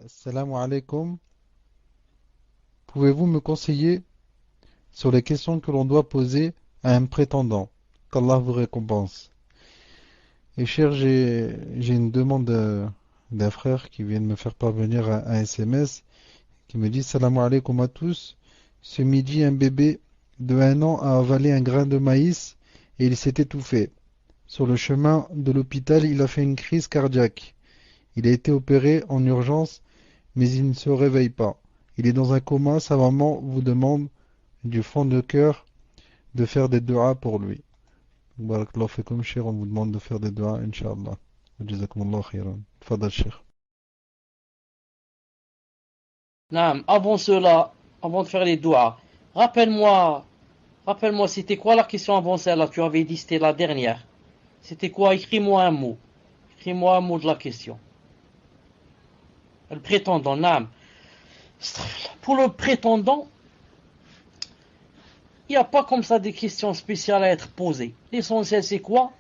Salam alaikum. Pouvez-vous me conseiller sur les questions que l'on doit poser à un prétendant? Qu'Allah vous récompense. Et cher, j'ai une demande d'un frère qui vient de me faire parvenir un SMS qui me dit Salam alaikum à tous. Ce midi, un bébé de 1 an a avalé un grain de maïs et il s'est étouffé. Sur le chemin de l'hôpital, il a fait une crise cardiaque. Il a été opéré en urgence, mais il ne se réveille pas. Il est dans un coma. Sa maman vous demande du fond de cœur de faire des duas pour lui. Barakallahu fikum, cher, on vous demande de faire des duas, Inch'Allah. Jazakumullah khairan. Tfadal, cher. Naam, avant cela, avant de faire les doigts, rappelle-moi, rappelle-moi, c'était quoi la question avant celle-là? Tu avais dit c'était la dernière. C'était quoi? Écris-moi un mot. Écris-moi un mot de la question. Le prétendant, naam. Pour le prétendant, il n'y a pas comme ça des questions spéciales à être posées. L'essentiel, c'est quoi?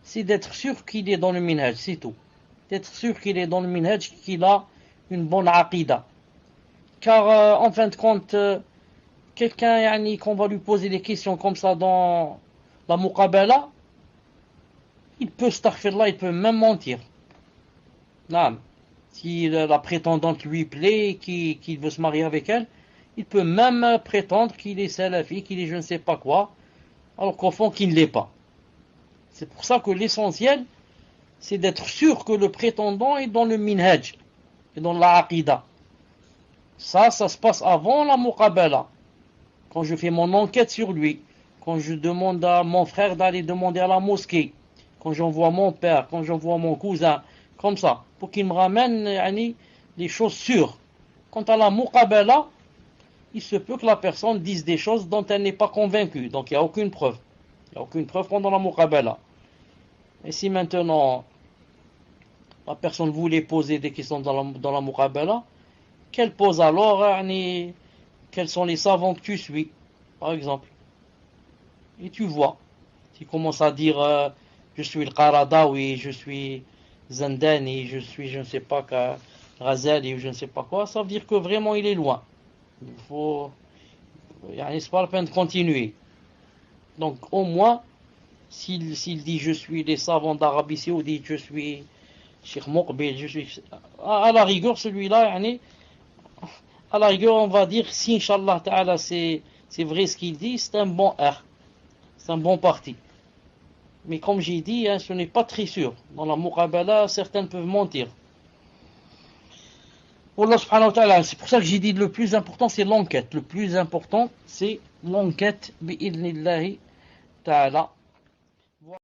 C'est d'être sûr qu'il est dans le minhaj, c'est tout. D'être sûr qu'il est dans le minhaj, qu'il a une bonne aqida. Car en fin de compte, quelqu'un qu'on va lui poser des questions comme ça dans la muqabala, il peut astaghfirullah, il peut même mentir. Non. Si la prétendante lui plaît, qu'il veut se marier avec elle, il peut même prétendre qu'il est salafi, qu'il est je ne sais pas quoi, alors qu'au fond qu'il ne l'est pas. C'est pour ça que l'essentiel, c'est d'être sûr que le prétendant est dans le minhaj, et dans la aqida. Ça se passe avant la muqabala. Quand je fais mon enquête sur lui, quand je demande à mon frère d'aller demander à la mosquée, quand j'envoie mon père, quand j'envoie mon cousin, comme ça, pour qu'il me ramène les choses sûres. Quant à la muqabala, il se peut que la personne dise des choses dont elle n'est pas convaincue. Donc il n'y a aucune preuve. Il n'y a aucune preuve pendant la muqabala. Et si maintenant la personne voulait poser des questions dans la muqabala, qu'elle pose alors, quels sont les savants que tu suis, par exemple. Et tu vois, tu commences à dire je suis le Qaradawi, je suis Zandani, je suis je ne sais pas Ghazali ou je ne sais pas quoi, ça veut dire que vraiment il est loin. Il faut, c'est pas la peine de continuer. Donc au moins, s'il dit je suis les savants d'Arabie Saoudite, je suis Cheikh Moqbil, je suis à la rigueur celui-là, à la rigueur on va dire si Inch'Allah Ta'ala c'est vrai ce qu'il dit, c'est un bon R, c'est un bon parti. Mais comme j'ai dit, ce n'est pas très sûr. Dans la muqabala, certains peuvent mentir. Allah subhanahu wa ta'ala, c'est pour ça que j'ai dit le plus important, c'est l'enquête. Le plus important, c'est l'enquête, bi'idnillahi ta'ala.